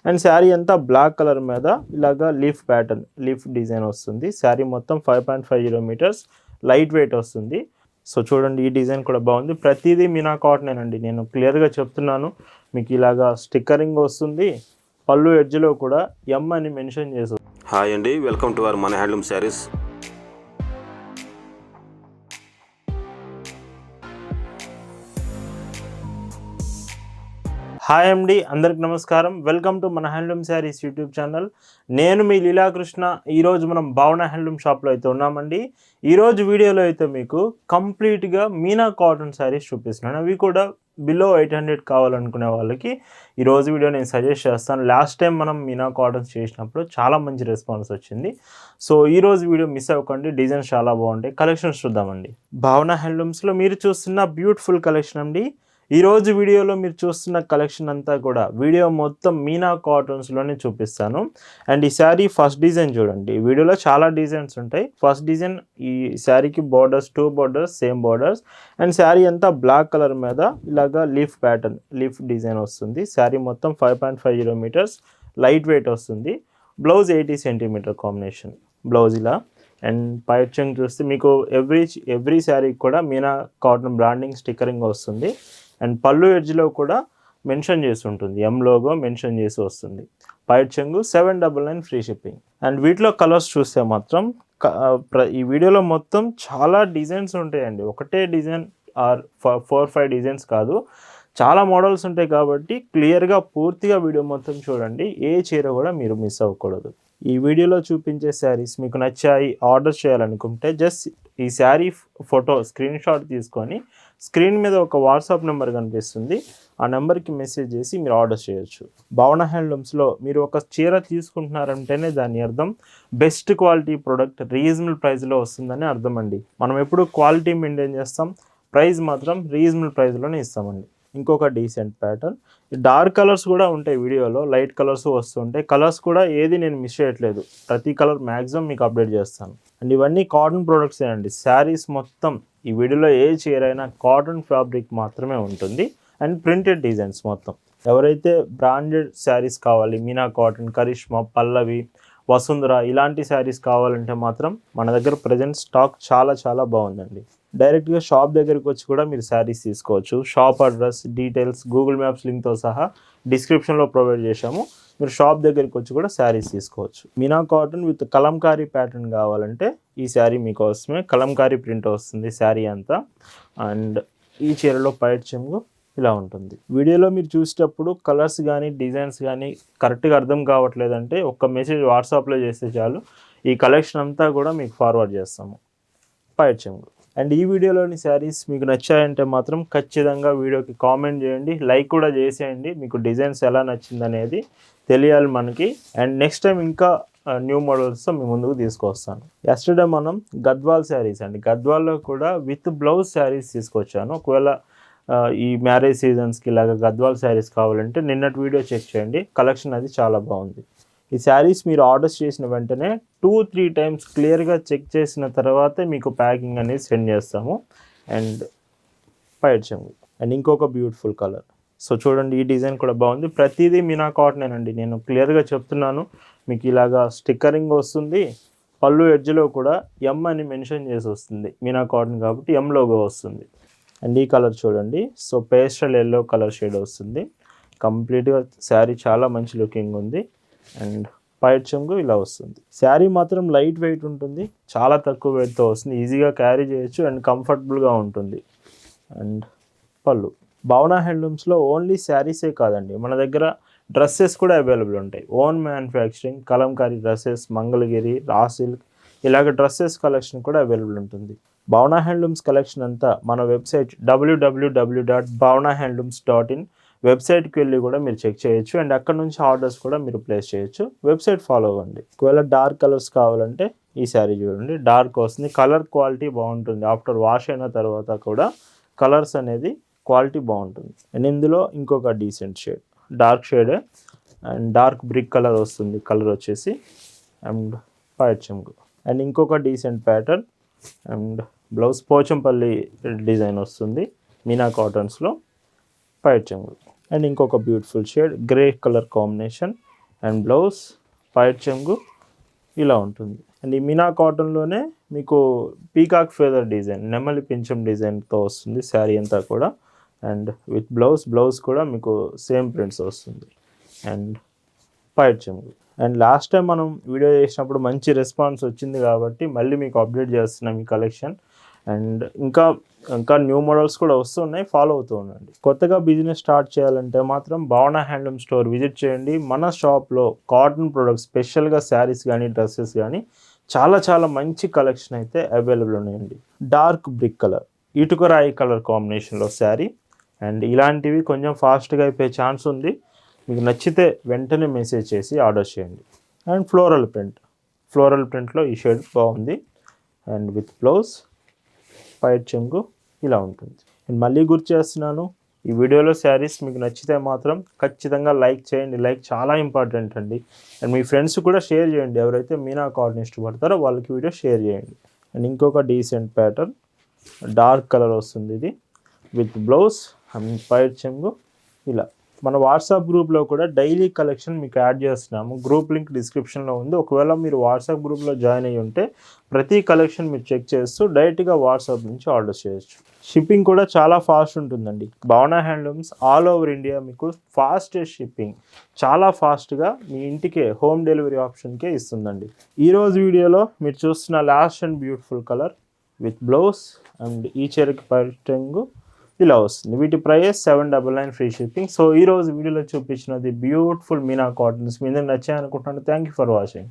And sari అంతా black colour మీద ఇలాగా లీఫ్ ప్యాటర్న్, లీఫ్ డిజైన్ వస్తుంది. శారీ మొత్తం 5.50 మీటర్స్, లైట్ వెయిట్ వస్తుంది. సో చూడండి, ఈ డిజైన్ కూడా బాగుంది. ప్రతిదీ మీనా కాటనేనండి, నేను క్లియర్గా చెప్తున్నాను. మీకు ఇలాగా స్టిక్కరింగ్ వస్తుంది. పళ్ళు ఎడ్జ్లో కూడా ఎం అని మెన్షన్ చేసి. హాయ్ అండి, వెల్కమ్ టు అవర్ మన హ్యాండ్లూమ్ శారీస్. హాయ్ అండి, అందరికి నమస్కారం. వెల్కమ్ టు మన హ్యాండ్లూమ్ శారీస్ యూట్యూబ్ ఛానల్. నేను మీ లీలాకృష్ణ. ఈరోజు మనం భావన హ్యాండ్లూమ్ షాప్లో అయితే ఉన్నామండి. ఈరోజు వీడియోలో అయితే మీకు కంప్లీట్గా మీనా కాటన్ శారీస్ చూపిస్తున్నాను. అవి కూడా బిలో 800 కావాలనుకునే వాళ్ళకి ఈరోజు వీడియో నేను సజెస్ట్ చేస్తాను. లాస్ట్ టైం మనం మీనా కాటన్స్ చేసినప్పుడు చాలా మంచి రెస్పాన్స్ వచ్చింది. సో ఈరోజు వీడియో మిస్ అవ్వకండి, డిజైన్స్ చాలా బాగుంటాయి. కలెక్షన్స్ చూద్దామండి. భావన హ్యాండ్లూమ్స్లో మీరు చూస్తున్న బ్యూటిఫుల్ కలెక్షన్ అండి. ఈరోజు వీడియోలో మీరు చూస్తున్న కలెక్షన్ అంతా కూడా వీడియో మొత్తం మీనా కాటన్స్లోనే చూపిస్తాను. అండ్ ఈ శారీ ఫస్ట్ డిజైన్ చూడండి. ఈ వీడియోలో చాలా డిజైన్స్ ఉంటాయి. ఫస్ట్ డిజైన్, ఈ శారీకి borders, 2 borders, same borders. And sari అంతా బ్లాక్ కలర్ మీద ఇలాగా లీఫ్ ప్యాటర్న్, లీఫ్ డిజైన్ వస్తుంది. శారీ మొత్తం 5.50 మీటర్స్, లైట్ వెయిట్ వస్తుంది. బ్లౌజ్ 80 సెంటీమీటర్ కాంబినేషన్ బ్లౌజ్ ఇలా. అండ్ పైచంగ్ చూస్తే మీకు ఎవ్రీ శారీకి కూడా మీనా కాటన్ బ్రాండింగ్ స్టిక్కరింగ్ వస్తుంది. అండ్ పళ్ళు ఎడ్జ్లో కూడా మెన్షన్ చేసి ఉంటుంది, ఎం లోగో మెన్షన్ చేసి వస్తుంది. పైట్ చెంగు 799 ఫ్రీ షిప్పింగ్. అండ్ వీటిలో కలర్స్ చూస్తే మాత్రం ఈ వీడియోలో మొత్తం చాలా డిజైన్స్ ఉంటాయండి. ఒకటే డిజైన్ ఆర్ 4-5 డిజైన్స్ కాదు, చాలా మోడల్స్ ఉంటాయి. కాబట్టి క్లియర్గా పూర్తిగా వీడియో మొత్తం చూడండి. ఏ చీర కూడా మీరు మిస్ అవ్వకూడదు. ఈ వీడియోలో చూపించే శారీస్ మీకు నచ్చాయి, ఆర్డర్ చేయాలనుకుంటే జస్ట్ ఈ శారీ ఫోటో స్క్రీన్ షాట్ తీసుకొని స్క్రీన్ మీద ఒక వాట్సాప్ నెంబర్ కనిపిస్తుంది, ఆ నెంబర్కి మెసేజ్ చేసి మీరు ఆర్డర్ చేయొచ్చు. భావన హ్యాండ్లూమ్స్లో మీరు ఒక చీర తీసుకుంటున్నారంటేనే దాని అర్థం బెస్ట్ క్వాలిటీ ప్రోడక్ట్ రీజనబుల్ ప్రైస్లో వస్తుందని అర్థం అండి. మనం ఎప్పుడు క్వాలిటీ మెయింటైన్ చేస్తాం, ప్రైస్ మాత్రం రీజనబుల్ ప్రైస్లోనే ఇస్తామండి. ఇంకొక డీసెంట్ ప్యాటర్న్. డార్క్ కలర్స్ కూడా ఉంటాయి వీడియోలో, లైట్ కలర్స్ వస్తుంటాయి. కలర్స్ కూడా ఏది నేను మిస్ చేయట్లేదు, ప్రతి కలర్ మ్యాక్సిమం మీకు అప్డేట్ చేస్తాను. అండ్ ఇవన్నీ కాటన్ ప్రోడక్ట్సే అండి. శారీస్ మొత్తం ఈ వీడియోలో ఏ చీర అయినా కాటన్ ఫ్యాబ్రిక్ మాత్రమే ఉంటుంది. అండ్ ప్రింటెడ్ డిజైన్స్ మొత్తం. ఎవరైతే బ్రాండెడ్ శారీస్ కావాలి, మీనా కాటన్, కరిష్మా, పల్లవి, వసుంధర ఇలాంటి శారీస్ కావాలంటే మాత్రం మన దగ్గర ప్రజెంట్ స్టాక్ చాలా చాలా బాగుందండి. డైరెక్ట్గా షాప్ దగ్గరికి వచ్చి కూడా మీరు శారీస్ తీసుకోవచ్చు. Shop address, details, Google Maps లింక్తో సహా డిస్క్రిప్షన్లో ప్రొవైడ్ చేశాము. మీరు షాప్ దగ్గరికి వచ్చి కూడా శారీస్ తీసుకోవచ్చు. Meena cotton with Kalamkari pattern కావాలంటే ఈ శారీ మీకోసమే. కలంకారీ ప్రింట్ వస్తుంది శారీ అంతా. అండ్ ఈ చీరలో పైట్ చెంగు ఇలా ఉంటుంది. వీడియోలో మీరు చూసేటప్పుడు కలర్స్ కానీ డిజైన్స్ కానీ కరెక్ట్గా అర్థం కావట్లేదంటే ఒక్క మెసేజ్ వాట్సాప్లో చేస్తే చాలు, ఈ కలెక్షన్ అంతా కూడా మీకు ఫార్వర్డ్ చేస్తాము. పైట్ చెంగు. అండ్ ఈ వీడియోలోని శారీస్ మీకు నచ్చాయంటే మాత్రం ఖచ్చితంగా వీడియోకి కామెంట్ చేయండి, లైక్ కూడా చేసేయండి. మీకు డిజైన్స్ ఎలా నచ్చిందనేది తెలియాలి మనకి. అండ్ నెక్స్ట్ టైం ఇంకా న్యూ మోడల్స్తో మీ ముందుకు తీసుకొస్తాను. ఎస్టర్డే మనం గద్వాల్ శారీస్ అండి, గద్వాల్లో కూడా విత్ బ్లౌజ్ శారీస్ తీసుకొచ్చాను. ఒకవేళ ఈ మ్యారేజ్ సీజన్స్కి ఇలాగ గద్వాల్ శారీస్ కావాలంటే నిన్నటి వీడియో చెక్ చేయండి, కలెక్షన్ అది చాలా బాగుంది. ఈ శారీస్ మీరు ఆర్డర్స్ చేసిన వెంటనే 2-3 టైమ్స్ క్లియర్గా చెక్ చేసిన తర్వాతే మీకు ప్యాకింగ్ అనేది సెండ్ చేస్తాము. అండ్ పైట్ చెంగు. అండ్ ఇంకొక బ్యూటిఫుల్ కలర్. సో చూడండి, ఈ డిజైన్ కూడా బాగుంది. ప్రతిదీ మీనా కాటనేనండి, నేను క్లియర్గా చెప్తున్నాను. మీకు ఇలాగా స్టిక్కరింగ్ వస్తుంది. పళ్ళు ఎడ్జ్లో కూడా ఎం అని మెన్షన్ చేసి వస్తుంది, మీనా కాటన్ కాబట్టి ఎం లోగో వస్తుంది. అండ్ ఈ కలర్ చూడండి, so pastel yellow colour shade వస్తుంది. కంప్లీట్గా శారీ చాలా మంచి లుకింగ్ ఉంది. అండ్ పైట్ చెంగు ఇలా వస్తుంది. శారీ మాత్రం లైట్ వెయిట్ ఉంటుంది, చాలా తక్కువ వెయిట్తో వస్తుంది. ఈజీగా క్యారీ చేయొచ్చు అండ్ కంఫర్టబుల్గా ఉంటుంది. అండ్ పళ్ళు. భావన హ్యాండ్లూమ్స్లో ఓన్లీ శారీసే కాదండి, మన దగ్గర డ్రెస్సెస్ కూడా అవైలబుల్ ఉంటాయి. Own manufacturing, Kalamkari dresses, Mangalagiri, raw silk ఇలాగ డ్రెస్సెస్ కలెక్షన్ కూడా అవైలబుల్ ఉంటుంది. భావన హ్యాండ్లూమ్స్ కలెక్షన్ అంతా మన వెబ్సైట్ www.bhavanahandlooms.in వెబ్సైట్కి వెళ్ళి కూడా మీరు చెక్ చేయొచ్చు. అండ్ అక్కడ నుంచి ఆర్డర్స్ కూడా మీరు ప్లేస్ చేయొచ్చు. వెబ్సైట్ ఫాలో అవ్వండి. ఒకవేళ డార్క్ కలర్స్ కావాలంటే ఈ శారీ చూడండి, డార్క్ వస్తుంది. కలర్ క్వాలిటీ బాగుంటుంది. ఆఫ్టర్ వాష్ అయిన తర్వాత కూడా కలర్స్ అనేది క్వాలిటీ బాగుంటుంది. అండ్ ఇందులో ఇంకొక డీసెంట్ షేడ్, డార్క్ షేడే అండ్ డార్క్ బ్రిక్ కలర్ వస్తుంది. కలర్ వచ్చేసి అండ్ పైట్ చెంగు. అండ్ ఇంకొక decent pattern. And blouse Pochampalli design వస్తుంది మీనా కాటన్స్లో. పైట్ చెంగు. అండ్ ఇంకొక beautiful shade grey colour combination. And blouse పైట్ చెంగు ఇలా ఉంటుంది. అండ్ ఈ మీనా కాటన్లోనే మీకు పీకాక్ ఫెదర్ డిజైన్, నెమలి పింఛం డిజైన్తో వస్తుంది శారీ అంతా కూడా. అండ్ విత్ బ్లౌజ్ కూడా మీకు సేమ్ ప్రింట్స్ వస్తుంది అండ్ పైట్ చెంగు. అండ్ లాస్ట్ టైం మనం వీడియో చేసినప్పుడు మంచి రెస్పాన్స్ వచ్చింది కాబట్టి మళ్ళీ మీకు అప్డేట్ చేస్తున్నాం ఈ కలెక్షన్. అండ్ ఇంకా న్యూ మోడల్స్ కూడా వస్తున్నాయి, ఫాలో అవుతూ ఉండండి. కొత్తగా బిజినెస్ స్టార్ట్ చేయాలంటే మాత్రం భావన హ్యాండ్లూమ్ స్టోర్ విజిట్ చేయండి. మన షాప్లో కాటన్ ప్రొడక్ట్స్, స్పెషల్గా శారీస్ కానీ డ్రెస్సెస్ కానీ చాలా మంచి కలెక్షన్ అయితే అవైలబుల్ ఉన్నాయండి. డార్క్ బ్రిక్ కలర్, ఇటుకరాయి కలర్ కాంబినేషన్లో శారీ. అండ్ ఇలాంటివి కొంచెం ఫాస్ట్గా అయిపోయే ఛాన్స్ ఉంది. మీకు నచ్చితే వెంటనే మెసేజ్ చేసి ఆర్డర్ చేయండి. అండ్ ఫ్లోరల్ ప్రింట్లో ఈ షేడ్ బాగుంది. అండ్ విత్ బ్లౌజ్ పైట్ చెంగు ఇలా ఉంటుంది. నేను మళ్ళీ గుర్తు చేస్తున్నాను, ఈ వీడియోలో శారీస్ మీకు నచ్చితే మాత్రం ఖచ్చితంగా లైక్ చేయండి. లైక్ చాలా ఇంపార్టెంట్ అండి. అండ్ మీ ఫ్రెండ్స్ కూడా షేర్ చేయండి, ఎవరైతే మీనా కాటన్ ఇష్టపడతారో వాళ్ళకి వీడియో షేర్ చేయండి. అండ్ ఇంకొక డీసెంట్ ప్యాటర్న్, డార్క్ కలర్ వస్తుంది ఇది, విత్ బ్లౌజ్ అండ్ పైట్ చెంగు ఇలా. మన వాట్సాప్ గ్రూప్లో కూడా డైలీ కలెక్షన్ మీకు యాడ్ చేస్తున్నాము. గ్రూప్ లింక్ డిస్క్రిప్షన్లో ఉంది. ఒకవేళ మీరు వాట్సాప్ గ్రూప్లో జాయిన్ అయ్యి ఉంటే ప్రతి కలెక్షన్ మీరు చెక్ చేస్తూ డైరెక్ట్గా వాట్సాప్ నుంచి ఆర్డర్ చేయొచ్చు. షిప్పింగ్ కూడా చాలా ఫాస్ట్ ఉంటుందండి. భావన హ్యాండ్లూమ్స్ ఆల్ ఓవర్ ఇండియా మీకు ఫాస్టెస్ట్ షిప్పింగ్, చాలా ఫాస్ట్గా మీ ఇంటికే హోమ్ డెలివరీ ఆప్షన్కే ఇస్తుందండి. ఈరోజు వీడియోలో మీరు చూస్తున్న last and beautiful colour with blouse and ఈ చీరకి పైటంగు ఇలా వస్తుంది. వీటి ప్రైస్ 799 ఫ్రీ షిప్పింగ్. సో ఈరోజు వీడియోలో చూపించినది బ్యూటిఫుల్ మీనా కాటన్స్. మీ అందరికి నచ్చాయి అనుకుంటున్నాను. Thank you for watching.